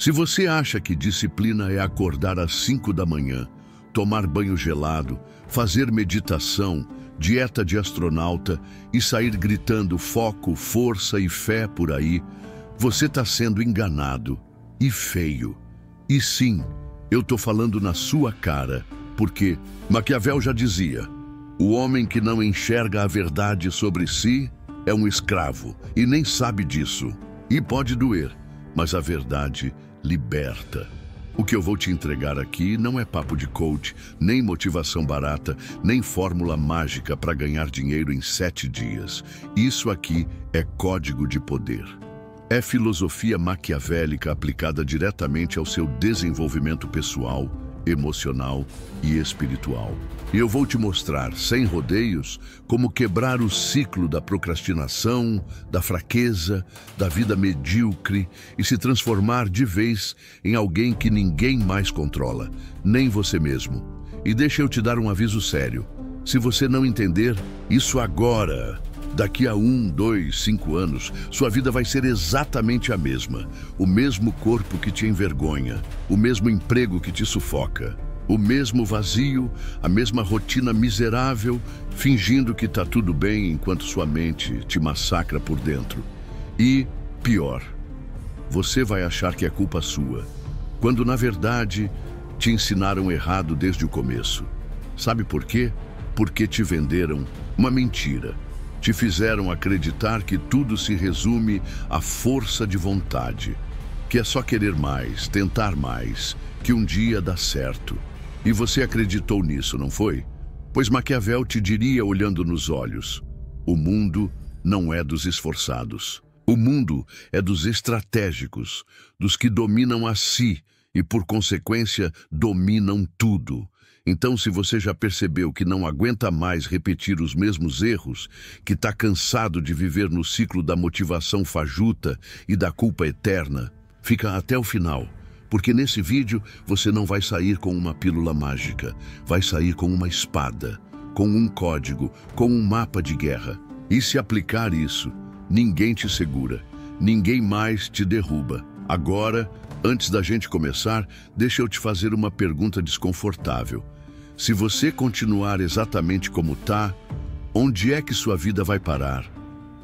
Se você acha que disciplina é acordar às 5 da manhã, tomar banho gelado, fazer meditação, dieta de astronauta e sair gritando foco, força e fé por aí, você está sendo enganado e feio. E sim, eu estou falando na sua cara, porque Maquiavel já dizia: o homem que não enxerga a verdade sobre si é um escravo e nem sabe disso. E pode doer, mas a verdade liberta. O que eu vou te entregar aqui não é papo de coach, nem motivação barata, nem fórmula mágica para ganhar dinheiro em 7 dias. Isso aqui é código de poder. É filosofia maquiavélica aplicada diretamente ao seu desenvolvimento pessoal, emocional e espiritual. E eu vou te mostrar, sem rodeios, como quebrar o ciclo da procrastinação, da fraqueza, da vida medíocre e se transformar de vez em alguém que ninguém mais controla, nem você mesmo. E deixa eu te dar um aviso sério. Se você não entender isso agora, daqui a 1, 2, 5 anos, sua vida vai ser exatamente a mesma. O mesmo corpo que te envergonha, o mesmo emprego que te sufoca, o mesmo vazio, a mesma rotina miserável, fingindo que está tudo bem enquanto sua mente te massacra por dentro. E, pior, você vai achar que é culpa sua, quando na verdade te ensinaram errado desde o começo. Sabe por quê? Porque te venderam uma mentira. Te fizeram acreditar que tudo se resume à força de vontade, que é só querer mais, tentar mais, que um dia dá certo. E você acreditou nisso, não foi? Pois Maquiavel te diria olhando nos olhos: o mundo não é dos esforçados. O mundo é dos estratégicos, dos que dominam a si e, por consequência, dominam tudo. Então, se você já percebeu que não aguenta mais repetir os mesmos erros, que está cansado de viver no ciclo da motivação fajuta e da culpa eterna, fica até o final, porque nesse vídeo você não vai sair com uma pílula mágica, vai sair com uma espada, com um código, com um mapa de guerra. E se aplicar isso, ninguém te segura, ninguém mais te derruba. Agora, antes da gente começar, deixa eu te fazer uma pergunta desconfortável. Se você continuar exatamente como tá, onde é que sua vida vai parar?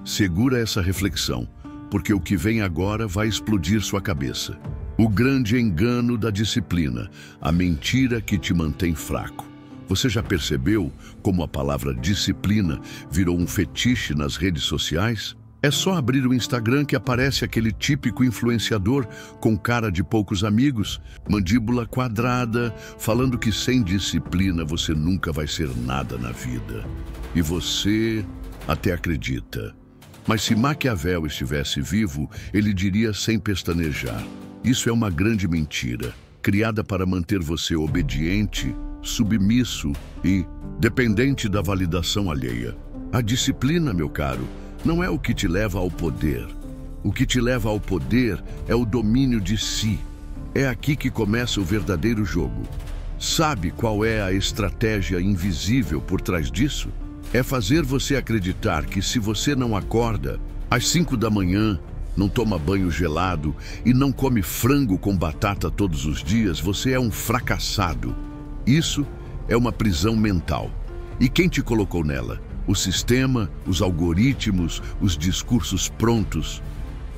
Segura essa reflexão, porque o que vem agora vai explodir sua cabeça. O grande engano da disciplina, a mentira que te mantém fraco. Você já percebeu como a palavra disciplina virou um fetiche nas redes sociais? É só abrir o Instagram que aparece aquele típico influenciador com cara de poucos amigos, mandíbula quadrada, falando que sem disciplina você nunca vai ser nada na vida. E você até acredita. Mas se Maquiavel estivesse vivo, ele diria sem pestanejar: isso é uma grande mentira, criada para manter você obediente, submisso e dependente da validação alheia. A disciplina, meu caro, não é o que te leva ao poder. O que te leva ao poder é o domínio de si. É aqui que começa o verdadeiro jogo. Sabe qual é a estratégia invisível por trás disso? É fazer você acreditar que se você não acorda às 5 da manhã, não toma banho gelado e não come frango com batata todos os dias, você é um fracassado. Isso é uma prisão mental. E quem te colocou nela? O sistema, os algoritmos, os discursos prontos,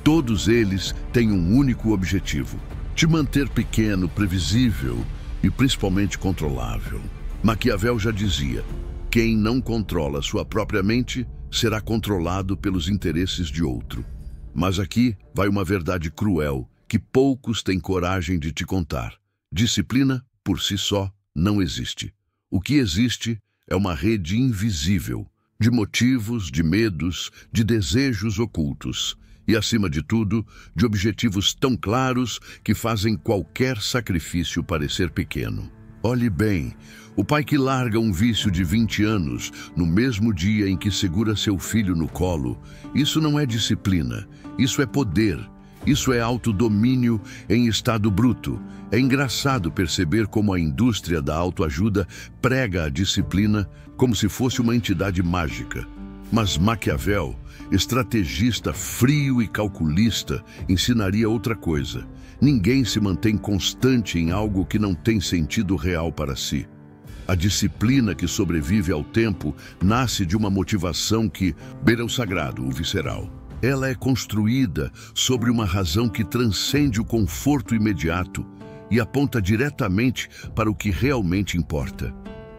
todos eles têm um único objetivo: te manter pequeno, previsível e principalmente controlável. Maquiavel já dizia: quem não controla sua própria mente será controlado pelos interesses de outro. Mas aqui vai uma verdade cruel que poucos têm coragem de te contar. Disciplina, por si só, não existe. O que existe é uma rede invisível de motivos, de medos, de desejos ocultos e, acima de tudo, de objetivos tão claros que fazem qualquer sacrifício parecer pequeno. Olhe bem, o pai que larga um vício de 20 anos no mesmo dia em que segura seu filho no colo, isso não é disciplina, isso é poder. Isso é autodomínio em estado bruto. É engraçado perceber como a indústria da autoajuda prega a disciplina como se fosse uma entidade mágica. Mas Maquiavel, estrategista frio e calculista, ensinaria outra coisa. Ninguém se mantém constante em algo que não tem sentido real para si. A disciplina que sobrevive ao tempo nasce de uma motivação que beira o sagrado, o visceral. Ela é construída sobre uma razão que transcende o conforto imediato e aponta diretamente para o que realmente importa.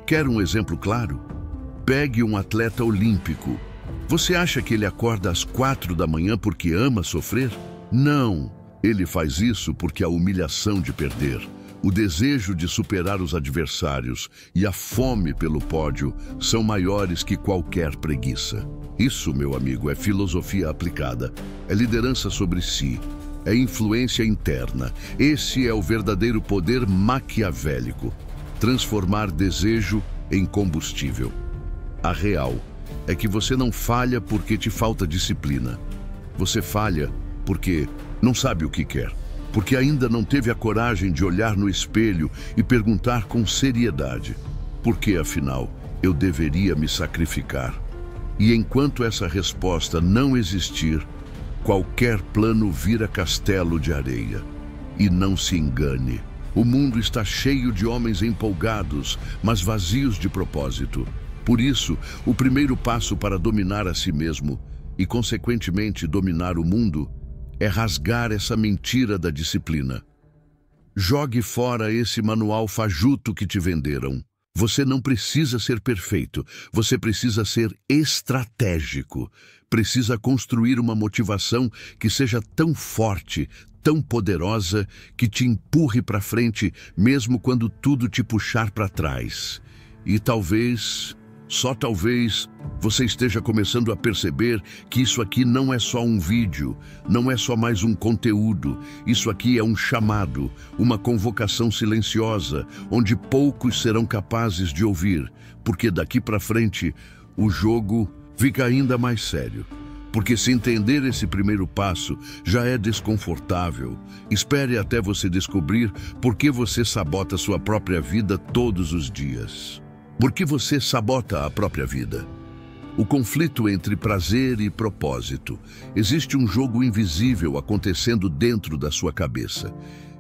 Quer um exemplo claro? Pegue um atleta olímpico. Você acha que ele acorda às 4 da manhã porque ama sofrer? Não. Ele faz isso porque a humilhação de perder, o desejo de superar os adversários e a fome pelo pódio são maiores que qualquer preguiça. Isso, meu amigo, é filosofia aplicada. É liderança sobre si. É influência interna. Esse é o verdadeiro poder maquiavélico. Transformar desejo em combustível. A real é que você não falha porque te falta disciplina. Você falha porque não sabe o que quer. Porque ainda não teve a coragem de olhar no espelho e perguntar com seriedade: por que, afinal, eu deveria me sacrificar? E enquanto essa resposta não existir, qualquer plano vira castelo de areia. E não se engane, o mundo está cheio de homens empolgados, mas vazios de propósito. Por isso, o primeiro passo para dominar a si mesmo e, consequentemente, dominar o mundo é rasgar essa mentira da disciplina. Jogue fora esse manual fajuto que te venderam. Você não precisa ser perfeito, você precisa ser estratégico. Precisa construir uma motivação que seja tão forte, tão poderosa, que te empurre para frente, mesmo quando tudo te puxar para trás. E talvez, só talvez, você esteja começando a perceber que isso aqui não é só um vídeo, não é só mais um conteúdo. Isso aqui é um chamado, uma convocação silenciosa, onde poucos serão capazes de ouvir, porque daqui para frente o jogo fica ainda mais sério. Porque se entender esse primeiro passo já é desconfortável. Espere até você descobrir por que você sabota sua própria vida todos os dias. Por que você sabota a própria vida? O conflito entre prazer e propósito. Existe um jogo invisível acontecendo dentro da sua cabeça.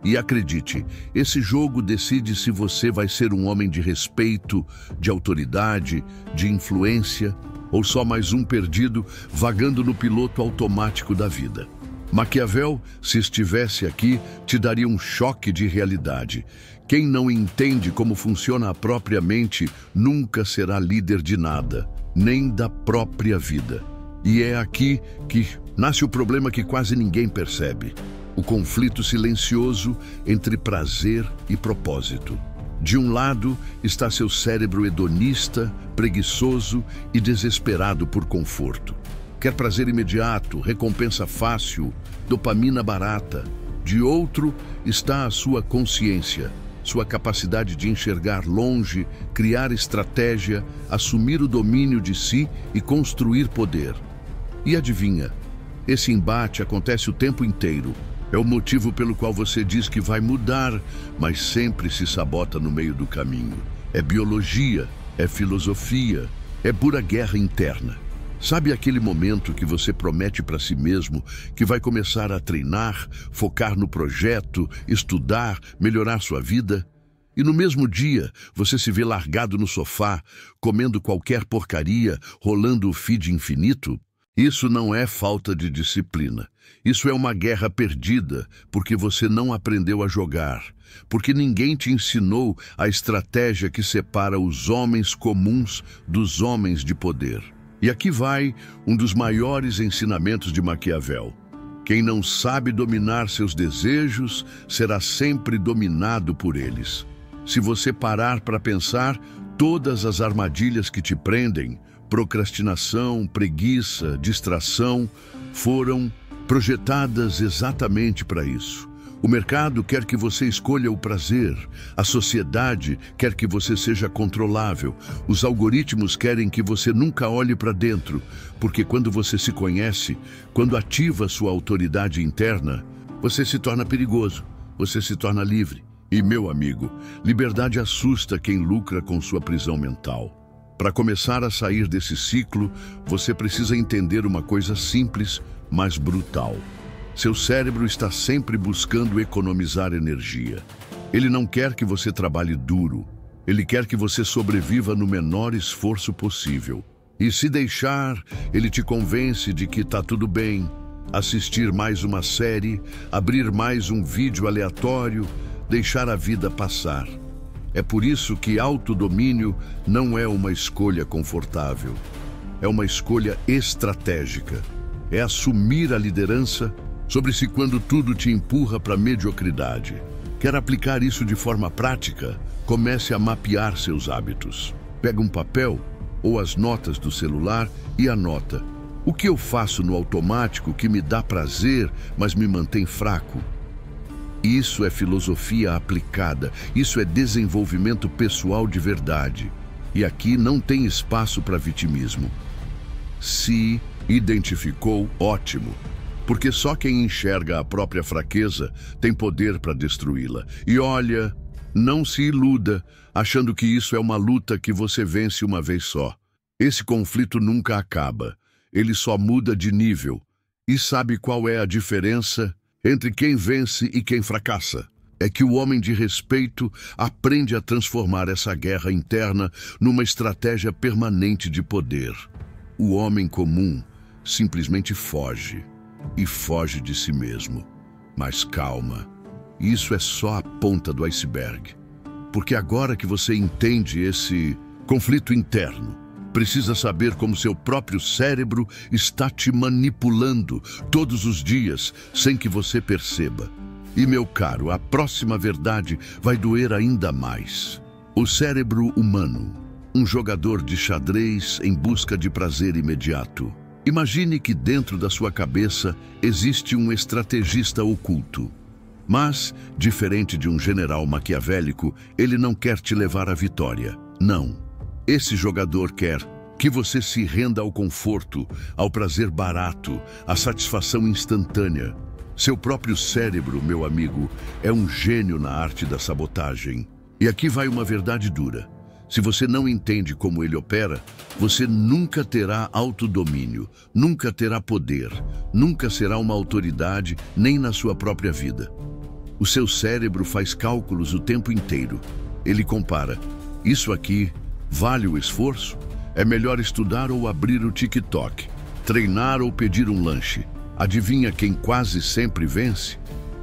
E acredite, esse jogo decide se você vai ser um homem de respeito, de autoridade, de influência, ou só mais um perdido vagando no piloto automático da vida. Maquiavel, se estivesse aqui, te daria um choque de realidade. Quem não entende como funciona a própria mente nunca será líder de nada, nem da própria vida. E é aqui que nasce o problema que quase ninguém percebe: o conflito silencioso entre prazer e propósito. De um lado está seu cérebro hedonista, preguiçoso e desesperado por conforto. Quer prazer imediato, recompensa fácil, dopamina barata. De outro está a sua consciência, sua capacidade de enxergar longe, criar estratégia, assumir o domínio de si e construir poder. E adivinha, esse embate acontece o tempo inteiro. É o motivo pelo qual você diz que vai mudar, mas sempre se sabota no meio do caminho. É biologia, é filosofia, é pura guerra interna. Sabe aquele momento que você promete para si mesmo que vai começar a treinar, focar no projeto, estudar, melhorar sua vida? E no mesmo dia, você se vê largado no sofá, comendo qualquer porcaria, rolando o feed infinito? Isso não é falta de disciplina. Isso é uma guerra perdida, porque você não aprendeu a jogar, porque ninguém te ensinou a estratégia que separa os homens comuns dos homens de poder. E aqui vai um dos maiores ensinamentos de Maquiavel. Quem não sabe dominar seus desejos será sempre dominado por eles. Se você parar para pensar, todas as armadilhas que te prendem, procrastinação, preguiça, distração, foram projetadas exatamente para isso. O mercado quer que você escolha o prazer, a sociedade quer que você seja controlável, os algoritmos querem que você nunca olhe para dentro, porque quando você se conhece, quando ativa sua autoridade interna, você se torna perigoso, você se torna livre. E, meu amigo, liberdade assusta quem lucra com sua prisão mental. Para começar a sair desse ciclo, você precisa entender uma coisa simples, mas brutal. Seu cérebro está sempre buscando economizar energia. Ele não quer que você trabalhe duro. Ele quer que você sobreviva no menor esforço possível. E se deixar, ele te convence de que está tudo bem. Assistir mais uma série, abrir mais um vídeo aleatório, deixar a vida passar. É por isso que autodomínio não é uma escolha confortável. É uma escolha estratégica. É assumir a liderança sobre-se quando tudo te empurra para a mediocridade. Quer aplicar isso de forma prática? Comece a mapear seus hábitos. Pega um papel ou as notas do celular e anota. O que eu faço no automático que me dá prazer, mas me mantém fraco? Isso é filosofia aplicada, isso é desenvolvimento pessoal de verdade. E aqui não tem espaço para vitimismo. Se identificou, ótimo. Porque só quem enxerga a própria fraqueza tem poder para destruí-la. E olha, não se iluda, achando que isso é uma luta que você vence uma vez só. Esse conflito nunca acaba. Ele só muda de nível. E sabe qual é a diferença entre quem vence e quem fracassa? É que o homem de respeito aprende a transformar essa guerra interna numa estratégia permanente de poder. O homem comum simplesmente foge. E foge de si mesmo. Mas calma, isso é só a ponta do iceberg. Porque agora que você entende esse conflito interno, precisa saber como seu próprio cérebro está te manipulando todos os dias, sem que você perceba. E, meu caro, a próxima verdade vai doer ainda mais. O cérebro humano, um jogador de xadrez em busca de prazer imediato. Imagine que dentro da sua cabeça existe um estrategista oculto. Mas, diferente de um general maquiavélico, ele não quer te levar à vitória. Não. Esse jogador quer que você se renda ao conforto, ao prazer barato, à satisfação instantânea. Seu próprio cérebro, meu amigo, é um gênio na arte da sabotagem. E aqui vai uma verdade dura. Se você não entende como ele opera, você nunca terá autodomínio, nunca terá poder, nunca será uma autoridade, nem na sua própria vida. O seu cérebro faz cálculos o tempo inteiro. Ele compara. Isso aqui vale o esforço? É melhor estudar ou abrir o TikTok? Treinar ou pedir um lanche? Adivinha quem quase sempre vence?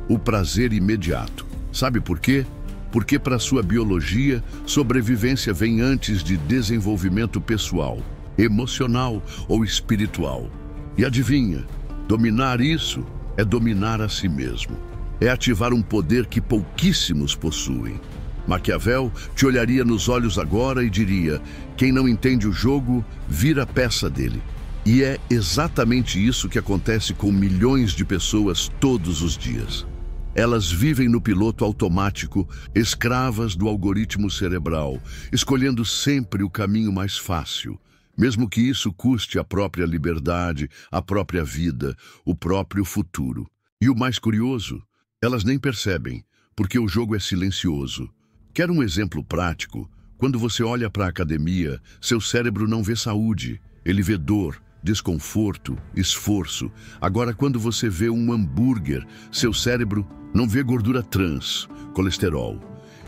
O prazer imediato. Sabe por quê? Porque para sua biologia, sobrevivência vem antes de desenvolvimento pessoal, emocional ou espiritual. E adivinha, dominar isso é dominar a si mesmo. É ativar um poder que pouquíssimos possuem. Maquiavel te olharia nos olhos agora e diria: quem não entende o jogo, vira peça dele. E é exatamente isso que acontece com milhões de pessoas todos os dias. Elas vivem no piloto automático, escravas do algoritmo cerebral, escolhendo sempre o caminho mais fácil, mesmo que isso custe a própria liberdade, a própria vida, o próprio futuro. E o mais curioso, elas nem percebem, porque o jogo é silencioso. Quer um exemplo prático? Quando você olha para a academia, seu cérebro não vê saúde, ele vê dor, desconforto, esforço. Agora, quando você vê um hambúrguer, seu cérebro não vê gordura trans, colesterol.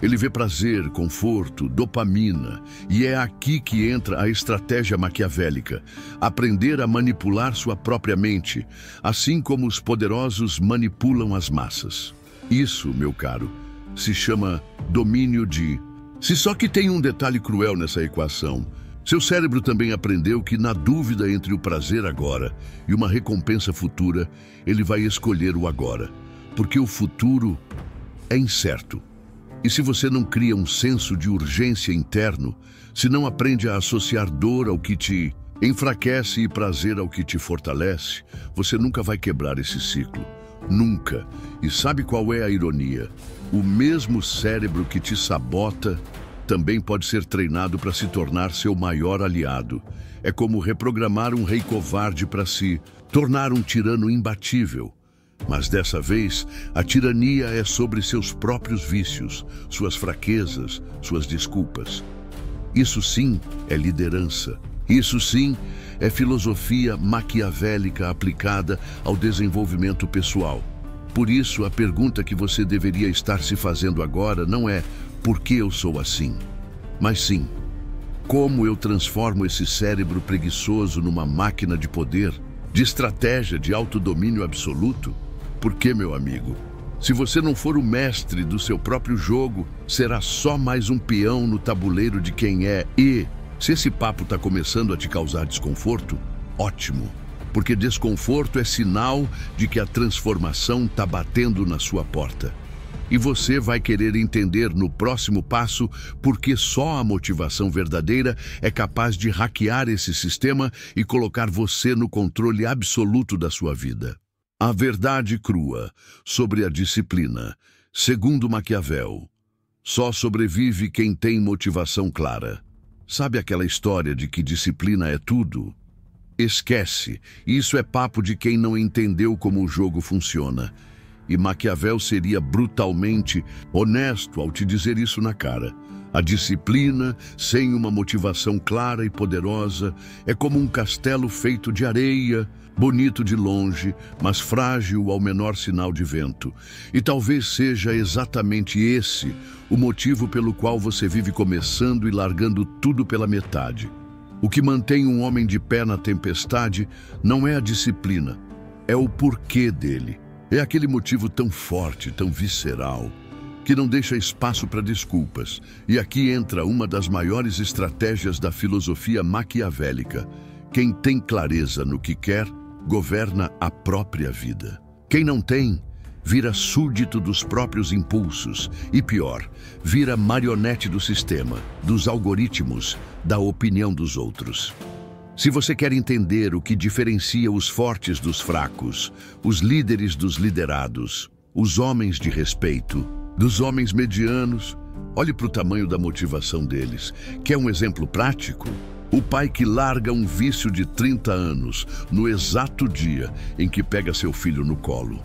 Ele vê prazer, conforto, dopamina. E é aqui que entra a estratégia maquiavélica. Aprender a manipular sua própria mente, assim como os poderosos manipulam as massas. Isso, meu caro, se chama domínio de... Só que tem um detalhe cruel nessa equação. Seu cérebro também aprendeu que, na dúvida entre o prazer agora e uma recompensa futura, ele vai escolher o agora. Porque o futuro é incerto. E se você não cria um senso de urgência interno, se não aprende a associar dor ao que te enfraquece e prazer ao que te fortalece, você nunca vai quebrar esse ciclo. Nunca. E sabe qual é a ironia? O mesmo cérebro que te sabota também pode ser treinado para se tornar seu maior aliado. É como reprogramar um rei covarde para se tornar um tirano imbatível. Mas dessa vez, a tirania é sobre seus próprios vícios, suas fraquezas, suas desculpas. Isso sim é liderança. Isso sim é filosofia maquiavélica aplicada ao desenvolvimento pessoal. Por isso, a pergunta que você deveria estar se fazendo agora não é por que eu sou assim, mas sim, como eu transformo esse cérebro preguiçoso numa máquina de poder, de estratégia, de autodomínio absoluto? Porque, meu amigo, se você não for o mestre do seu próprio jogo, será só mais um peão no tabuleiro de quem é. E, se esse papo está começando a te causar desconforto, ótimo, porque desconforto é sinal de que a transformação está batendo na sua porta. E você vai querer entender no próximo passo porque só a motivação verdadeira é capaz de hackear esse sistema e colocar você no controle absoluto da sua vida. A verdade crua sobre a disciplina, segundo Maquiavel, só sobrevive quem tem motivação clara. Sabe aquela história de que disciplina é tudo? Esquece, isso é papo de quem não entendeu como o jogo funciona. E Maquiavel seria brutalmente honesto ao te dizer isso na cara. A disciplina, sem uma motivação clara e poderosa, é como um castelo feito de areia, bonito de longe, mas frágil ao menor sinal de vento. E talvez seja exatamente esse o motivo pelo qual você vive começando e largando tudo pela metade. O que mantém um homem de pé na tempestade não é a disciplina, é o porquê dele. É aquele motivo tão forte, tão visceral, que não deixa espaço para desculpas. E aqui entra uma das maiores estratégias da filosofia maquiavélica. Quem tem clareza no que quer, governa a própria vida. Quem não tem, vira súdito dos próprios impulsos. E pior, vira marionete do sistema, dos algoritmos, da opinião dos outros. Se você quer entender o que diferencia os fortes dos fracos, os líderes dos liderados, os homens de respeito, dos homens medianos, olhe para o tamanho da motivação deles. Quer um exemplo prático? O pai que larga um vício de 30 anos no exato dia em que pega seu filho no colo.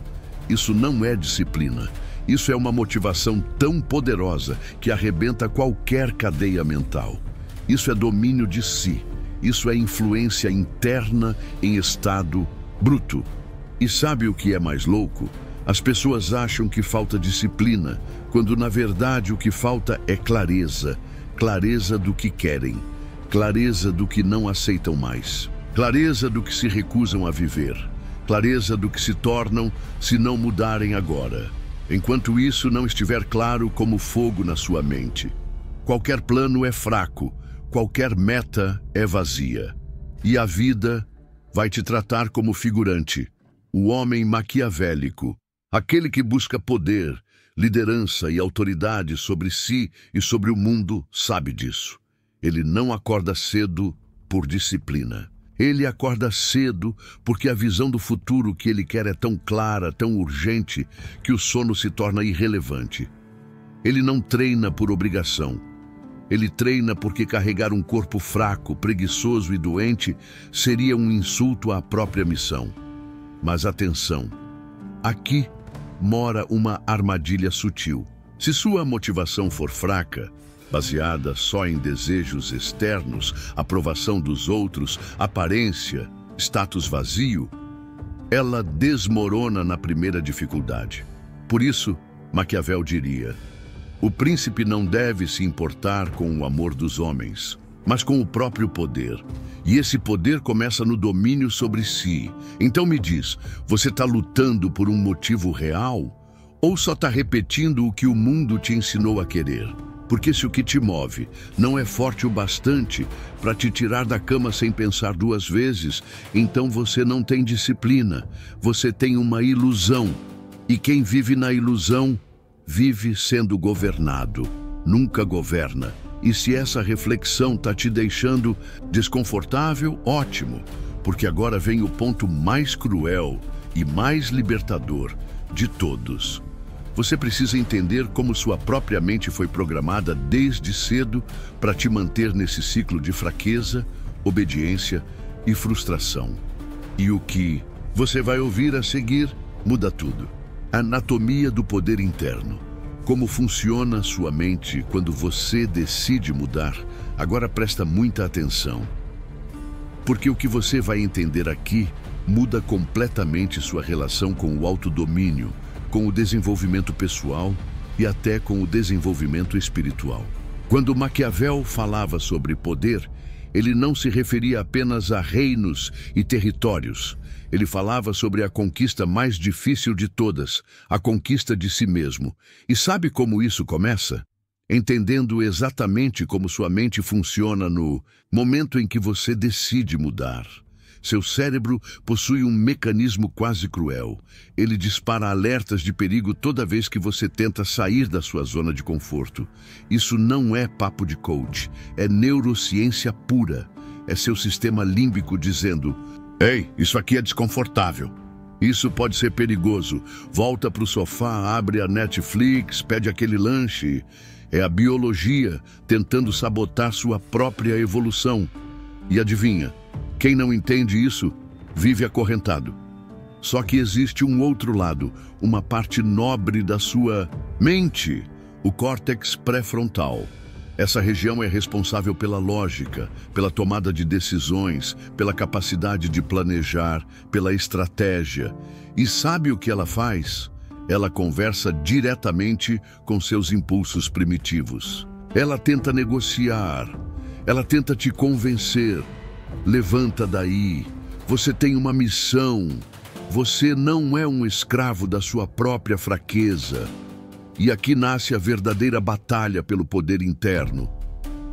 Isso não é disciplina. Isso é uma motivação tão poderosa que arrebenta qualquer cadeia mental. Isso é domínio de si. Isso é influência interna em estado bruto. E sabe o que é mais louco? As pessoas acham que falta disciplina, quando na verdade o que falta é clareza. Clareza do que querem. Clareza do que não aceitam mais. Clareza do que se recusam a viver. Clareza do que se tornam se não mudarem agora. Enquanto isso não estiver claro como fogo na sua mente. Qualquer plano é fraco. Qualquer meta é vazia. E a vida vai te tratar como figurante. O homem maquiavélico, aquele que busca poder, liderança e autoridade sobre si e sobre o mundo, sabe disso. Ele não acorda cedo por disciplina. Ele acorda cedo porque a visão do futuro que ele quer é tão clara, tão urgente, que o sono se torna irrelevante. Ele não treina por obrigação. Ele treina porque carregar um corpo fraco, preguiçoso e doente seria um insulto à própria missão. Mas atenção, aqui mora uma armadilha sutil. Se sua motivação for fraca, baseada só em desejos externos, aprovação dos outros, aparência, status vazio, ela desmorona na primeira dificuldade. Por isso, Maquiavel diria: o príncipe não deve se importar com o amor dos homens, mas com o próprio poder. E esse poder começa no domínio sobre si. Então me diz, você está lutando por um motivo real? Ou só está repetindo o que o mundo te ensinou a querer? Porque se o que te move não é forte o bastante para te tirar da cama sem pensar duas vezes, então você não tem disciplina, você tem uma ilusão. E quem vive na ilusão, vive sendo governado, nunca governa. E se essa reflexão está te deixando desconfortável, ótimo, porque agora vem o ponto mais cruel e mais libertador de todos. Você precisa entender como sua própria mente foi programada desde cedo para te manter nesse ciclo de fraqueza, obediência e frustração. E o que você vai ouvir a seguir muda tudo. Anatomia do poder interno. Como funciona a sua mente quando você decide mudar? Agora presta muita atenção, porque o que você vai entender aqui muda completamente sua relação com o autodomínio, com o desenvolvimento pessoal e até com o desenvolvimento espiritual. Quando Maquiavel falava sobre poder, ele não se referia apenas a reinos e territórios. Ele falava sobre a conquista mais difícil de todas, a conquista de si mesmo. E sabe como isso começa? Entendendo exatamente como sua mente funciona no momento em que você decide mudar. Seu cérebro possui um mecanismo quase cruel. Ele dispara alertas de perigo toda vez que você tenta sair da sua zona de conforto. Isso não é papo de coach, é neurociência pura. É seu sistema límbico dizendo: "Ei, isso aqui é desconfortável. Isso pode ser perigoso. Volta para o sofá, abre a Netflix, pede aquele lanche." É a biologia tentando sabotar sua própria evolução. E adivinha? Quem não entende isso, vive acorrentado. Só que existe um outro lado, uma parte nobre da sua mente, o córtex pré-frontal. Essa região é responsável pela lógica, pela tomada de decisões, pela capacidade de planejar, pela estratégia. E sabe o que ela faz? Ela conversa diretamente com seus impulsos primitivos. Ela tenta negociar, ela tenta te convencer. Levanta daí, você tem uma missão. Você não é um escravo da sua própria fraqueza. E aqui nasce a verdadeira batalha pelo poder interno.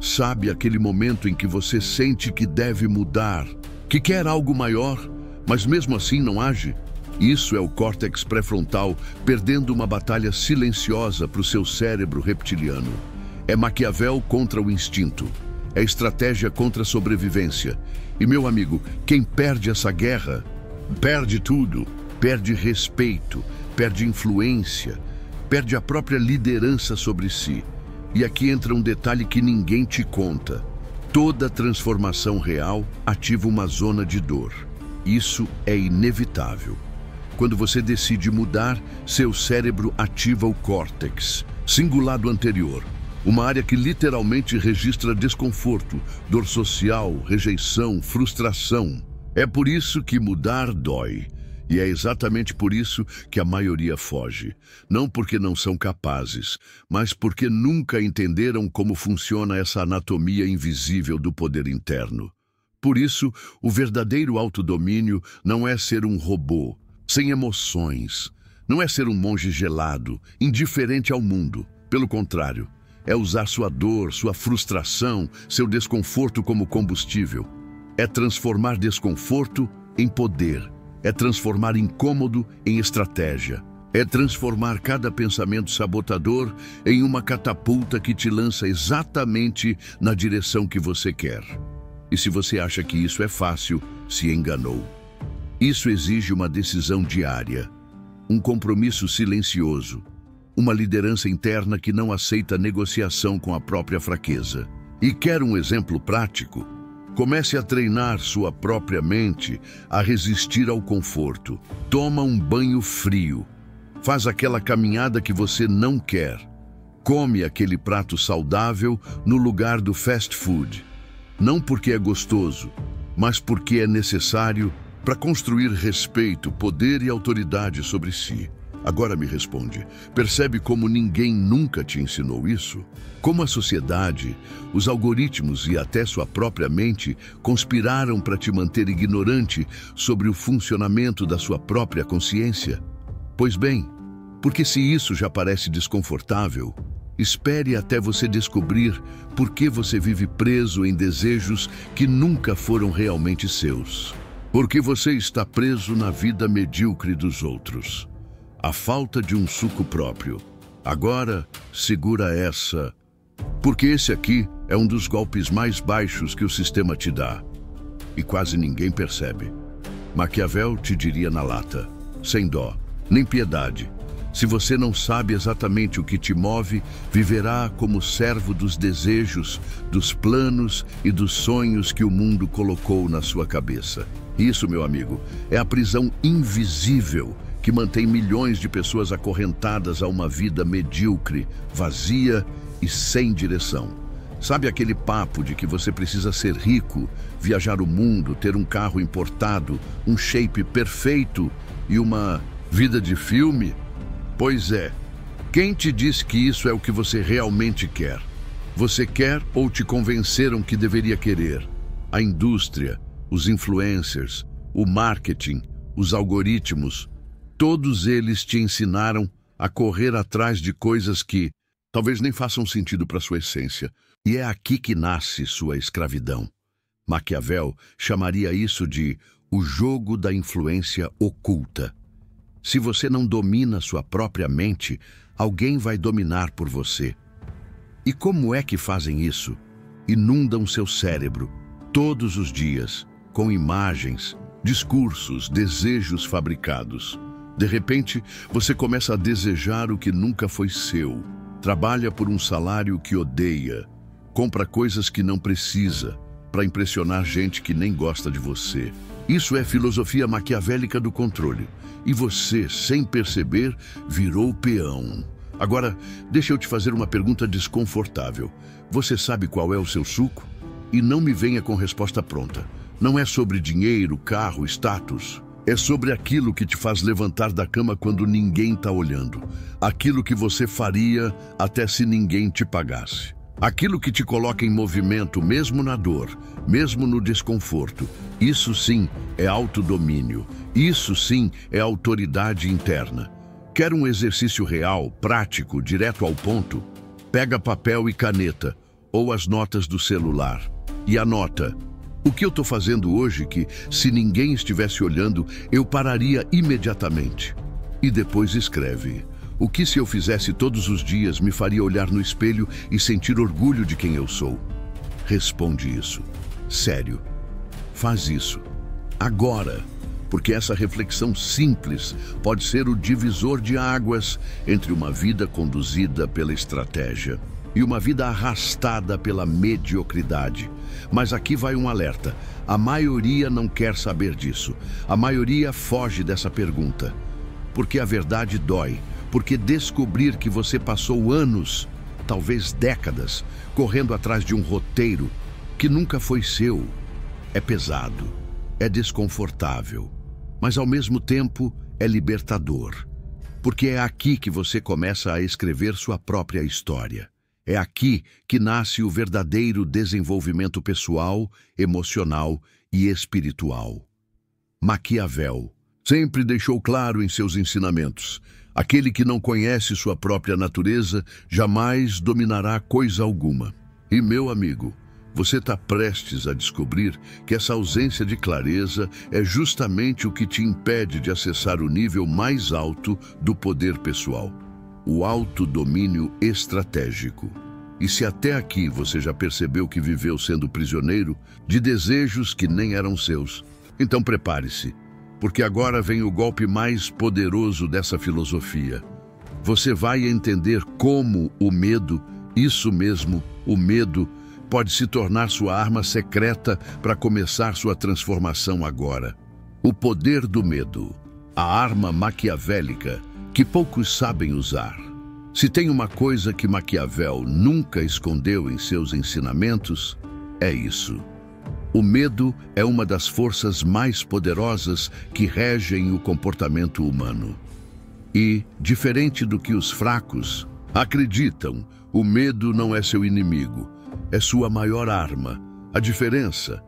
Sabe aquele momento em que você sente que deve mudar, que quer algo maior, mas mesmo assim não age? Isso é o córtex pré-frontal perdendo uma batalha silenciosa para o seu cérebro reptiliano. É Maquiavel contra o instinto. É estratégia contra a sobrevivência. E, meu amigo, quem perde essa guerra, perde tudo. Perde respeito, perde influência, perde a própria liderança sobre si. E aqui entra um detalhe que ninguém te conta. Toda transformação real ativa uma zona de dor. Isso é inevitável. Quando você decide mudar, seu cérebro ativa o córtex, cingulado anterior, uma área que literalmente registra desconforto, dor social, rejeição, frustração. É por isso que mudar dói. E é exatamente por isso que a maioria foge. Não porque não são capazes, mas porque nunca entenderam como funciona essa anatomia invisível do poder interno. Por isso, o verdadeiro autodomínio não é ser um robô, sem emoções. Não é ser um monge gelado, indiferente ao mundo. Pelo contrário, é usar sua dor, sua frustração, seu desconforto como combustível. É transformar desconforto em poder. É transformar incômodo em estratégia. É transformar cada pensamento sabotador em uma catapulta que te lança exatamente na direção que você quer. E se você acha que isso é fácil, se enganou. Isso exige uma decisão diária, um compromisso silencioso, uma liderança interna que não aceita negociação com a própria fraqueza. E quer um exemplo prático? Comece a treinar sua própria mente a resistir ao conforto. Toma um banho frio. Faz aquela caminhada que você não quer. Come aquele prato saudável no lugar do fast food. Não porque é gostoso, mas porque é necessário para construir respeito, poder e autoridade sobre si. Agora me responde, percebe como ninguém nunca te ensinou isso? Como a sociedade, os algoritmos e até sua própria mente conspiraram para te manter ignorante sobre o funcionamento da sua própria consciência? Pois bem, porque se isso já parece desconfortável, espere até você descobrir por que você vive preso em desejos que nunca foram realmente seus. Porque você está preso na vida medíocre dos outros. A falta de um suco próprio. Agora, segura essa. Porque esse aqui é um dos golpes mais baixos que o sistema te dá. E quase ninguém percebe. Maquiavel te diria na lata, sem dó, nem piedade. Se você não sabe exatamente o que te move, viverá como servo dos desejos, dos planos e dos sonhos que o mundo colocou na sua cabeça. Isso, meu amigo, é a prisão invisível que mantém milhões de pessoas acorrentadas a uma vida medíocre, vazia e sem direção. Sabe aquele papo de que você precisa ser rico, viajar o mundo, ter um carro importado, um shape perfeito e uma vida de filme? Pois é. Quem te diz que isso é o que você realmente quer? Você quer ou te convenceram que deveria querer? A indústria, os influencers, o marketing, os algoritmos, todos eles te ensinaram a correr atrás de coisas que talvez nem façam sentido para sua essência. E é aqui que nasce sua escravidão. Maquiavel chamaria isso de o jogo da influência oculta. Se você não domina sua própria mente, alguém vai dominar por você. E como é que fazem isso? Inundam seu cérebro, todos os dias, com imagens, discursos, desejos fabricados. De repente, você começa a desejar o que nunca foi seu. Trabalha por um salário que odeia. Compra coisas que não precisa, para impressionar gente que nem gosta de você. Isso é filosofia maquiavélica do controle. E você, sem perceber, virou peão. Agora, deixa eu te fazer uma pergunta desconfortável. Você sabe qual é o seu suco? E não me venha com resposta pronta. Não é sobre dinheiro, carro, status. É sobre aquilo que te faz levantar da cama quando ninguém está olhando. Aquilo que você faria até se ninguém te pagasse. Aquilo que te coloca em movimento, mesmo na dor, mesmo no desconforto. Isso sim é autodomínio. Isso sim é autoridade interna. Quer um exercício real, prático, direto ao ponto? Pega papel e caneta, ou as notas do celular, e anota. O que eu estou fazendo hoje que, se ninguém estivesse olhando, eu pararia imediatamente. E depois escreve. O que se eu fizesse todos os dias me faria olhar no espelho e sentir orgulho de quem eu sou? Responde isso. Sério. Faz isso. Agora. Porque essa reflexão simples pode ser o divisor de águas entre uma vida conduzida pela estratégia e uma vida arrastada pela mediocridade. Mas aqui vai um alerta. A maioria não quer saber disso. A maioria foge dessa pergunta. Porque a verdade dói. Porque descobrir que você passou anos, talvez décadas, correndo atrás de um roteiro que nunca foi seu, é pesado, é desconfortável, mas ao mesmo tempo é libertador. Porque é aqui que você começa a escrever sua própria história. É aqui que nasce o verdadeiro desenvolvimento pessoal, emocional e espiritual. Maquiavel sempre deixou claro em seus ensinamentos: aquele que não conhece sua própria natureza jamais dominará coisa alguma. E, meu amigo, você está prestes a descobrir que essa ausência de clareza é justamente o que te impede de acessar o nível mais alto do poder pessoal, o autodomínio estratégico. E se até aqui você já percebeu que viveu sendo prisioneiro de desejos que nem eram seus, então prepare-se. Porque agora vem o golpe mais poderoso dessa filosofia. Você vai entender como o medo, isso mesmo, o medo, pode se tornar sua arma secreta para começar sua transformação agora. O poder do medo, a arma maquiavélica que poucos sabem usar. Se tem uma coisa que Maquiavel nunca escondeu em seus ensinamentos, é isso. O medo é uma das forças mais poderosas que regem o comportamento humano. E, diferente do que os fracos acreditam, o medo não é seu inimigo, é sua maior arma. A diferença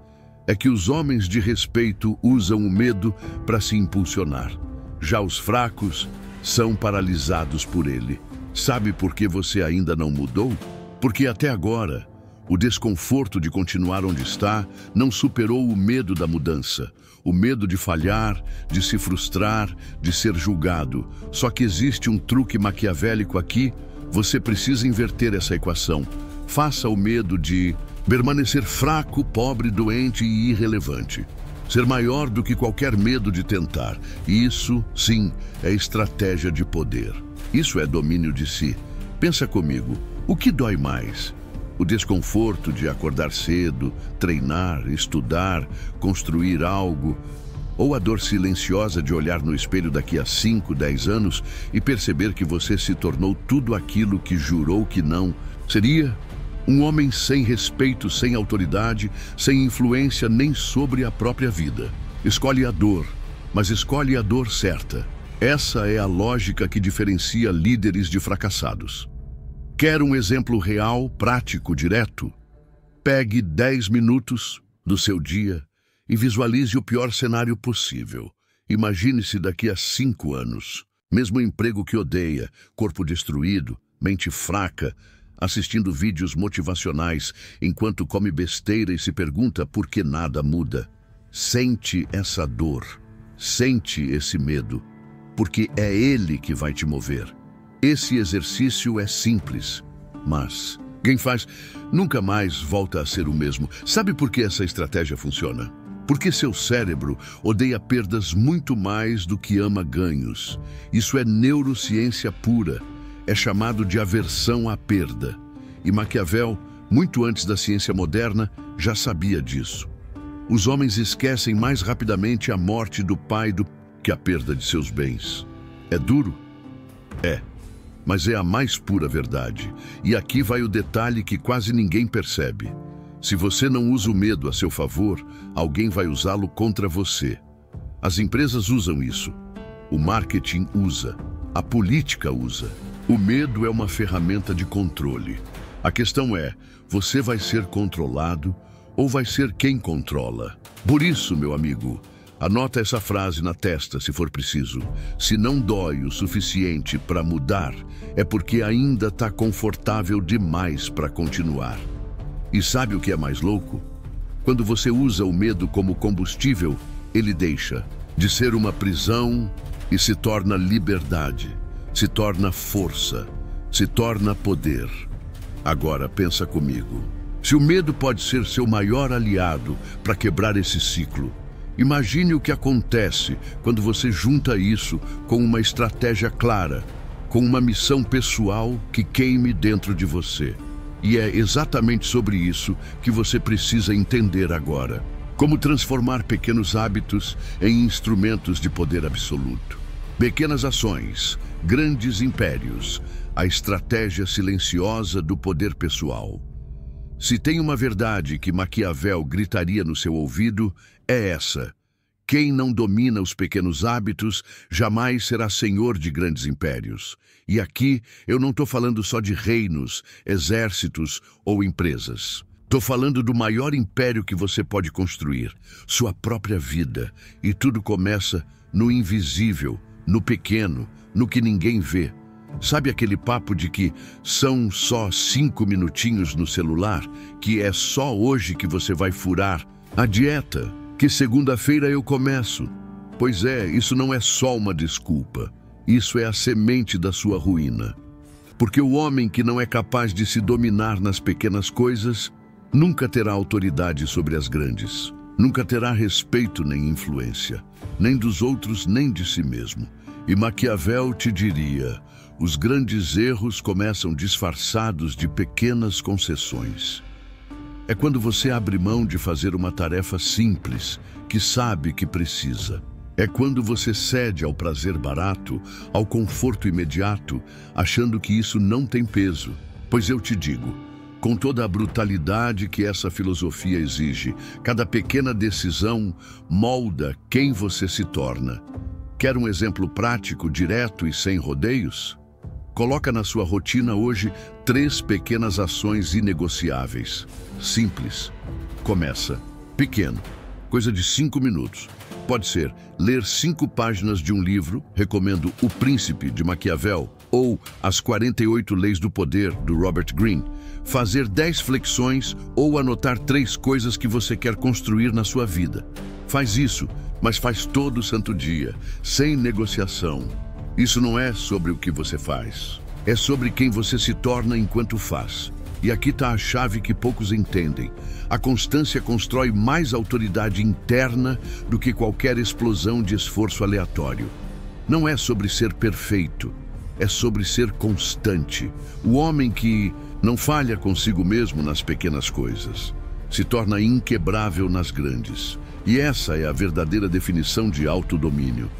é que os homens de respeito usam o medo para se impulsionar. Já os fracos são paralisados por ele. Sabe por que você ainda não mudou? Porque até agora, o desconforto de continuar onde está não superou o medo da mudança, o medo de falhar, de se frustrar, de ser julgado. Só que existe um truque maquiavélico aqui. Você precisa inverter essa equação. Faça o medo de permanecer fraco, pobre, doente e irrelevante. Ser maior do que qualquer medo de tentar. Isso, sim, é estratégia de poder. Isso é domínio de si. Pensa comigo, o que dói mais? O desconforto de acordar cedo, treinar, estudar, construir algo, Ou a dor silenciosa de olhar no espelho daqui a 5, 10 anos e perceber que você se tornou tudo aquilo que jurou que não seria? Um homem sem respeito, sem autoridade, sem influência nem sobre a própria vida. Escolhe a dor, mas escolhe a dor certa. Essa é a lógica que diferencia líderes de fracassados. Quer um exemplo real, prático, direto? Pegue 10 minutos do seu dia e visualize o pior cenário possível. Imagine-se daqui a 5 anos. Mesmo emprego que odeia, corpo destruído, mente fraca, assistindo vídeos motivacionais enquanto come besteira e se pergunta por que nada muda. Sente essa dor, sente esse medo, porque é ele que vai te mover. Esse exercício é simples, mas quem faz nunca mais volta a ser o mesmo. Sabe por que essa estratégia funciona? Porque seu cérebro odeia perdas muito mais do que ama ganhos. Isso é neurociência pura. É chamado de aversão à perda. E Maquiavel, muito antes da ciência moderna, já sabia disso. Os homens esquecem mais rapidamente a morte do pai do que a perda de seus bens. É duro? É. Mas é a mais pura verdade. E aqui vai o detalhe que quase ninguém percebe. Se você não usa o medo a seu favor, alguém vai usá-lo contra você. As empresas usam isso. O marketing usa. A política usa. O medo é uma ferramenta de controle. A questão é, você vai ser controlado ou vai ser quem controla? Por isso, meu amigo, anota essa frase na testa se for preciso. Se não dói o suficiente para mudar, é porque ainda está confortável demais para continuar. E sabe o que é mais louco? Quando você usa o medo como combustível, ele deixa de ser uma prisão e se torna liberdade, se torna força, se torna poder. Agora pensa comigo. Se o medo pode ser seu maior aliado para quebrar esse ciclo, imagine o que acontece quando você junta isso com uma estratégia clara, com uma missão pessoal que queime dentro de você. E é exatamente sobre isso que você precisa entender agora. Como transformar pequenos hábitos em instrumentos de poder absoluto. Pequenas ações, grandes impérios, a estratégia silenciosa do poder pessoal. Se tem uma verdade que Maquiavel gritaria no seu ouvido, é essa. Quem não domina os pequenos hábitos jamais será senhor de grandes impérios. E aqui eu não estou falando só de reinos, exércitos ou empresas. Estou falando do maior império que você pode construir, sua própria vida. E tudo começa no invisível, no pequeno, no que ninguém vê. Sabe aquele papo de que são só 5 minutinhos no celular, que é só hoje que você vai furar a dieta, que segunda-feira eu começo? Pois é, isso não é só uma desculpa. Isso é a semente da sua ruína. Porque o homem que não é capaz de se dominar nas pequenas coisas, nunca terá autoridade sobre as grandes. Nunca terá respeito nem influência, nem dos outros, nem de si mesmo. E Maquiavel te diria, os grandes erros começam disfarçados de pequenas concessões. É quando você abre mão de fazer uma tarefa simples, que sabe que precisa. É quando você cede ao prazer barato, ao conforto imediato, achando que isso não tem peso. Pois eu te digo, com toda a brutalidade que essa filosofia exige, cada pequena decisão molda quem você se torna. Quer um exemplo prático, direto e sem rodeios? Coloca na sua rotina hoje 3 pequenas ações inegociáveis. Simples. Começa. Pequeno. Coisa de 5 minutos. Pode ser ler 5 páginas de um livro, recomendo O Príncipe, de Maquiavel, ou As 48 Leis do Poder, do Robert Greene. Fazer 10 flexões ou anotar 3 coisas que você quer construir na sua vida. Faz isso, mas faz todo santo dia, sem negociação. Isso não é sobre o que você faz, é sobre quem você se torna enquanto faz. E aqui está a chave que poucos entendem. A constância constrói mais autoridade interna do que qualquer explosão de esforço aleatório. Não é sobre ser perfeito, é sobre ser constante. O homem que não falha consigo mesmo nas pequenas coisas se torna inquebrável nas grandes. E essa é a verdadeira definição de autodomínio.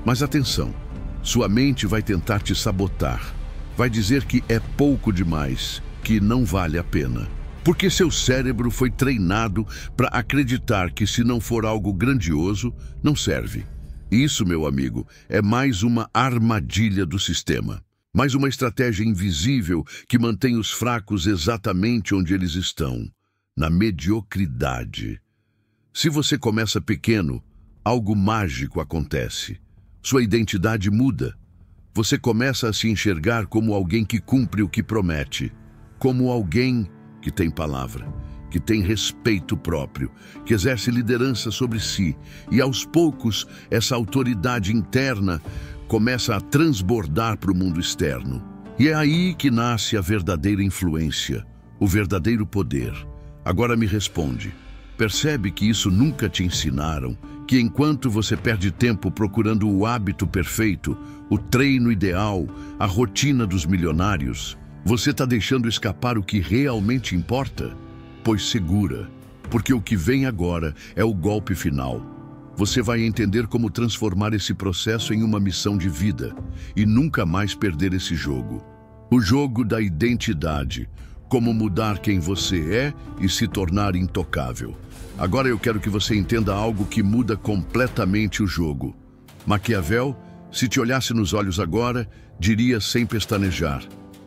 Mas atenção, sua mente vai tentar te sabotar. Vai dizer que é pouco demais, que não vale a pena. Porque seu cérebro foi treinado para acreditar que se não for algo grandioso, não serve. Isso, meu amigo, é mais uma armadilha do sistema. Mais uma estratégia invisível que mantém os fracos exatamente onde eles estão, na mediocridade. Se você começa pequeno, algo mágico acontece. Sua identidade muda. Você começa a se enxergar como alguém que cumpre o que promete, como alguém que tem palavra, que tem respeito próprio, que exerce liderança sobre si, e aos poucos essa autoridade interna começa a transbordar para o mundo externo. E é aí que nasce a verdadeira influência, o verdadeiro poder. Agora me responde, percebe que isso nunca te ensinaram? Que enquanto você perde tempo procurando o hábito perfeito, o treino ideal, a rotina dos milionários, você está deixando escapar o que realmente importa? Pois segura, porque o que vem agora é o golpe final. Você vai entender como transformar esse processo em uma missão de vida e nunca mais perder esse jogo. O jogo da identidade, como mudar quem você é e se tornar intocável. Agora eu quero que você entenda algo que muda completamente o jogo. Maquiavel, se te olhasse nos olhos agora, diria sem pestanejar: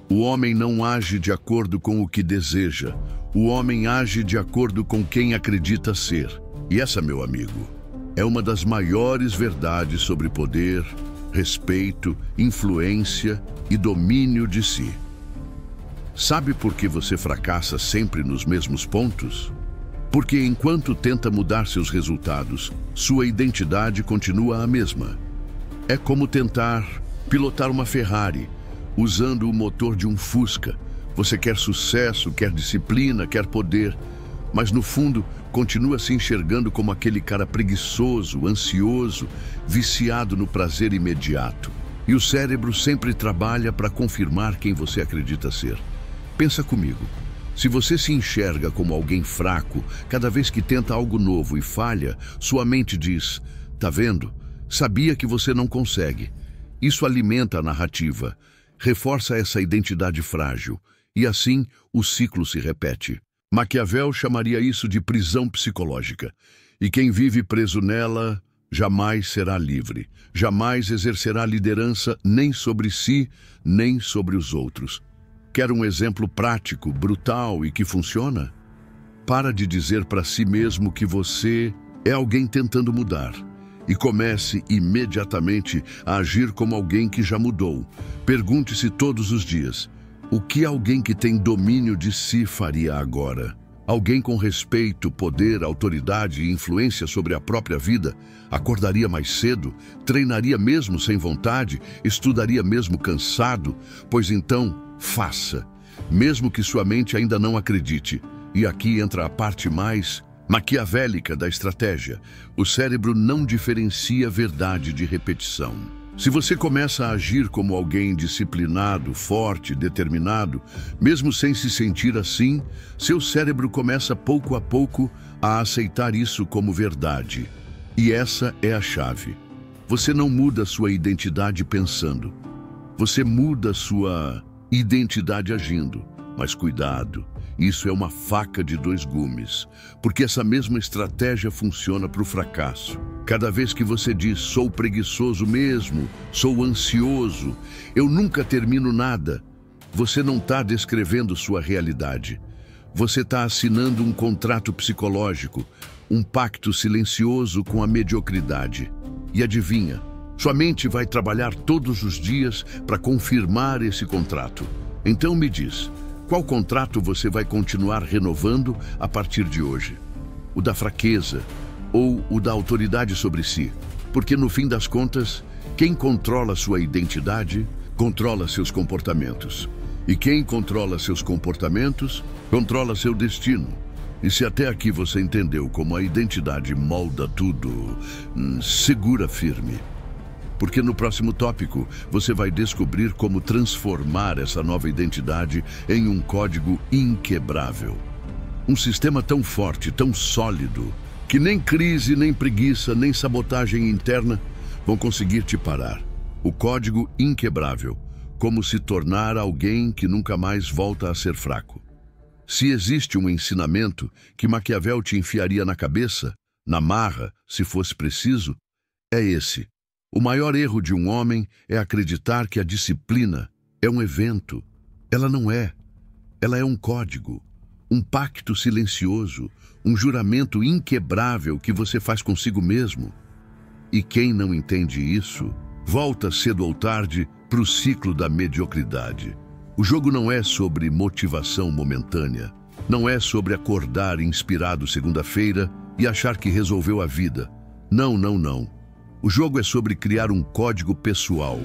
o homem não age de acordo com o que deseja. O homem age de acordo com quem acredita ser. E essa, meu amigo, é uma das maiores verdades sobre poder, respeito, influência e domínio de si. Sabe por que você fracassa sempre nos mesmos pontos? Porque enquanto tenta mudar seus resultados, sua identidade continua a mesma. É como tentar pilotar uma Ferrari usando o motor de um Fusca. Você quer sucesso, quer disciplina, quer poder, mas no fundo continua se enxergando como aquele cara preguiçoso, ansioso, viciado no prazer imediato. E o cérebro sempre trabalha para confirmar quem você acredita ser. Pensa comigo. Se você se enxerga como alguém fraco, cada vez que tenta algo novo e falha, sua mente diz: "Tá vendo? Sabia que você não consegue." Isso alimenta a narrativa, reforça essa identidade frágil, e assim o ciclo se repete. Maquiavel chamaria isso de prisão psicológica, e quem vive preso nela jamais será livre, jamais exercerá liderança nem sobre si, nem sobre os outros. Quer um exemplo prático, brutal e que funciona? Para de dizer para si mesmo que você é alguém tentando mudar e comece imediatamente a agir como alguém que já mudou. Pergunte-se todos os dias: o que alguém que tem domínio de si faria agora? Alguém com respeito, poder, autoridade e influência sobre a própria vida acordaria mais cedo, treinaria mesmo sem vontade, estudaria mesmo cansado? Pois então, faça, mesmo que sua mente ainda não acredite. E aqui entra a parte mais maquiavélica da estratégia. O cérebro não diferencia verdade de repetição. Se você começa a agir como alguém disciplinado, forte, determinado, mesmo sem se sentir assim, seu cérebro começa pouco a pouco a aceitar isso como verdade. E essa é a chave. Você não muda sua identidade pensando. Você muda sua identidade agindo. Mas cuidado, isso é uma faca de dois gumes, porque essa mesma estratégia funciona para o fracasso. Cada vez que você diz: sou preguiçoso mesmo, sou ansioso, eu nunca termino nada, você não está descrevendo sua realidade. Você está assinando um contrato psicológico, um pacto silencioso com a mediocridade. E adivinha, sua mente vai trabalhar todos os dias para confirmar esse contrato. Então me diz, qual contrato você vai continuar renovando a partir de hoje? O da fraqueza ou o da autoridade sobre si? Porque no fim das contas, quem controla sua identidade, controla seus comportamentos. E quem controla seus comportamentos, controla seu destino. E se até aqui você entendeu como a identidade molda tudo, segura firme. Porque no próximo tópico você vai descobrir como transformar essa nova identidade em um código inquebrável. Um sistema tão forte, tão sólido, que nem crise, nem preguiça, nem sabotagem interna vão conseguir te parar. O código inquebrável, como se tornar alguém que nunca mais volta a ser fraco. Se existe um ensinamento que Maquiavel te enfiaria na cabeça, na marra, se fosse preciso, é esse. O maior erro de um homem é acreditar que a disciplina é um evento. Ela não é. Ela é um código, um pacto silencioso, um juramento inquebrável que você faz consigo mesmo. E quem não entende isso, volta cedo ou tarde para o ciclo da mediocridade. O jogo não é sobre motivação momentânea. Não é sobre acordar inspirado segunda-feira e achar que resolveu a vida. Não, não, não. O jogo é sobre criar um código pessoal,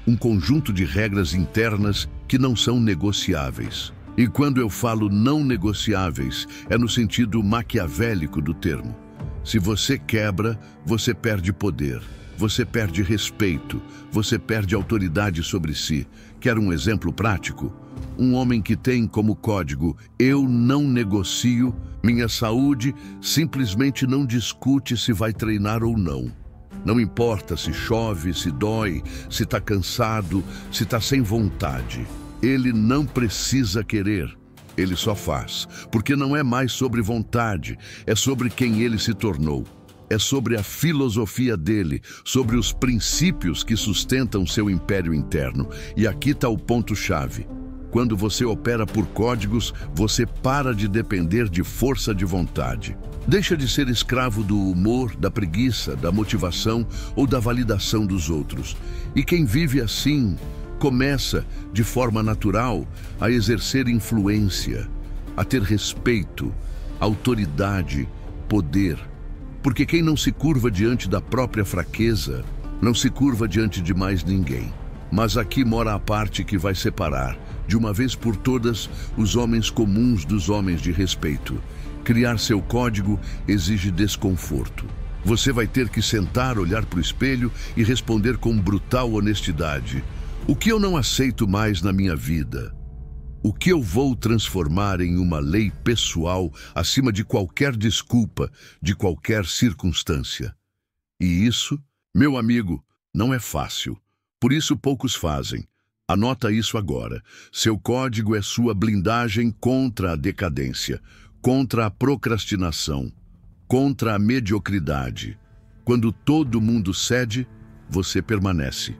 um conjunto de regras internas que não são negociáveis. E quando eu falo não negociáveis, é no sentido maquiavélico do termo. Se você quebra, você perde poder, você perde respeito, você perde autoridade sobre si. Quer um exemplo prático? Um homem que tem como código "eu não negocio minha saúde", simplesmente não discute se vai treinar ou não. Não importa se chove, se dói, se está cansado, se está sem vontade. Ele não precisa querer, ele só faz. Porque não é mais sobre vontade, é sobre quem ele se tornou. É sobre a filosofia dele, sobre os princípios que sustentam seu império interno. E aqui está o ponto-chave. Quando você opera por códigos, você para de depender de força de vontade. Deixa de ser escravo do humor, da preguiça, da motivação ou da validação dos outros. E quem vive assim começa, de forma natural, a exercer influência, a ter respeito, autoridade, poder. Porque quem não se curva diante da própria fraqueza, não se curva diante de mais ninguém. Mas aqui mora a parte que vai separar, de uma vez por todas, os homens comuns dos homens de respeito. Criar seu código exige desconforto. Você vai ter que sentar, olhar para o espelho e responder com brutal honestidade: o que eu não aceito mais na minha vida? O que eu vou transformar em uma lei pessoal acima de qualquer desculpa, de qualquer circunstância? E isso, meu amigo, não é fácil. Por isso poucos fazem. Anota isso agora. Seu código é sua blindagem contra a decadência, contra a procrastinação, contra a mediocridade. Quando todo mundo cede, você permanece.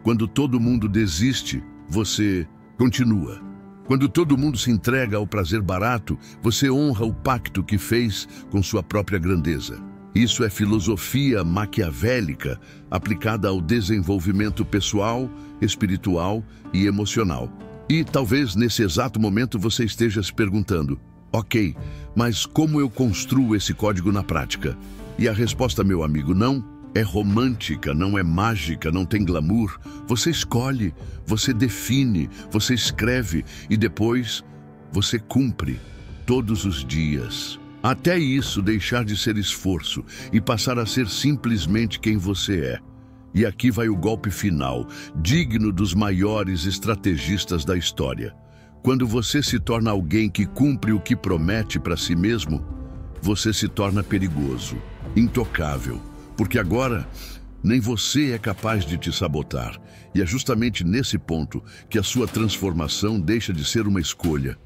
Quando todo mundo desiste, você continua. Quando todo mundo se entrega ao prazer barato, você honra o pacto que fez com sua própria grandeza. Isso é filosofia maquiavélica aplicada ao desenvolvimento pessoal, espiritual e emocional. E talvez nesse exato momento você esteja se perguntando: ok, mas como eu construo esse código na prática? E a resposta, meu amigo, não é romântica, não é mágica, não tem glamour. Você escolhe, você define, você escreve e depois você cumpre todos os dias. Até isso deixar de ser esforço e passar a ser simplesmente quem você é. E aqui vai o golpe final, digno dos maiores estrategistas da história. Quando você se torna alguém que cumpre o que promete para si mesmo, você se torna perigoso, intocável, porque agora nem você é capaz de te sabotar. E é justamente nesse ponto que a sua transformação deixa de ser uma escolha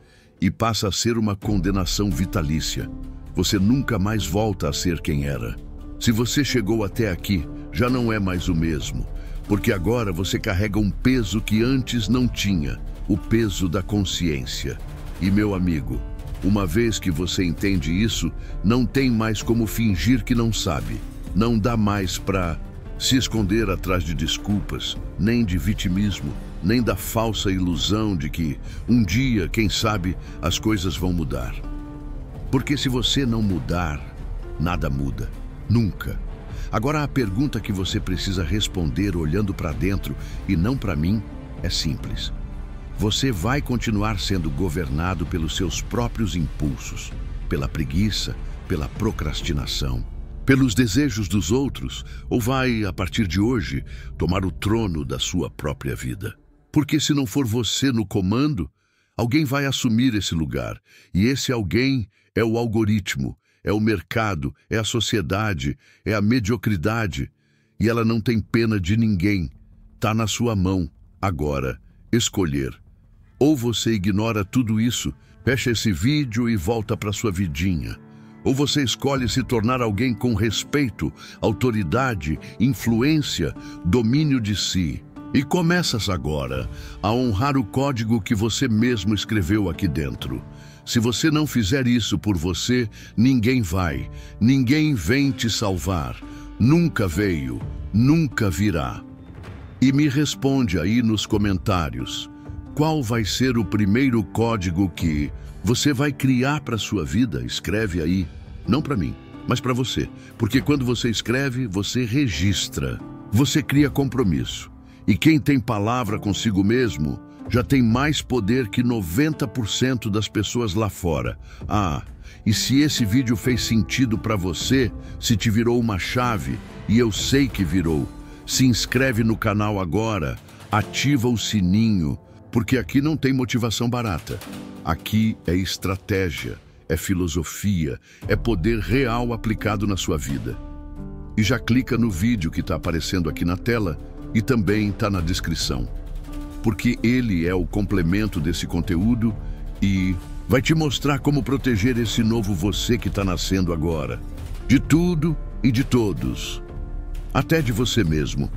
e passa a ser uma condenação vitalícia. Você nunca mais volta a ser quem era. Se você chegou até aqui, já não é mais o mesmo, porque agora você carrega um peso que antes não tinha, o peso da consciência. E, meu amigo, uma vez que você entende isso, não tem mais como fingir que não sabe. Não dá mais para se esconder atrás de desculpas, nem de vitimismo, nem da falsa ilusão de que um dia, quem sabe, as coisas vão mudar. Porque se você não mudar, nada muda. Nunca. Agora a pergunta que você precisa responder olhando para dentro e não para mim é simples. Você vai continuar sendo governado pelos seus próprios impulsos, pela preguiça, pela procrastinação, pelos desejos dos outros, ou vai, a partir de hoje, tomar o trono da sua própria vida? Porque se não for você no comando, alguém vai assumir esse lugar, e esse alguém é o algoritmo, é o mercado, é a sociedade, é a mediocridade. E ela não tem pena de ninguém. Tá na sua mão, agora, escolher. Ou você ignora tudo isso, fecha esse vídeo e volta para sua vidinha. Ou você escolhe se tornar alguém com respeito, autoridade, influência, domínio de si. E começas agora a honrar o código que você mesmo escreveu aqui dentro. Se você não fizer isso por você, ninguém vai. Ninguém vem te salvar. Nunca veio, nunca virá. E me responde aí nos comentários. Qual vai ser o primeiro código que você vai criar para a sua vida? Escreve aí. Não para mim, mas para você. Porque quando você escreve, você registra. Você cria compromisso. E quem tem palavra consigo mesmo já tem mais poder que 90% das pessoas lá fora. E se esse vídeo fez sentido para você, se te virou uma chave, e eu sei que virou, se inscreve no canal agora, ativa o sininho, porque aqui não tem motivação barata. Aqui é estratégia, é filosofia, é poder real aplicado na sua vida. E já clica no vídeo que está aparecendo aqui na tela e também está na descrição, porque ele é o complemento desse conteúdo e vai te mostrar como proteger esse novo você que está nascendo agora, de tudo e de todos, até de você mesmo.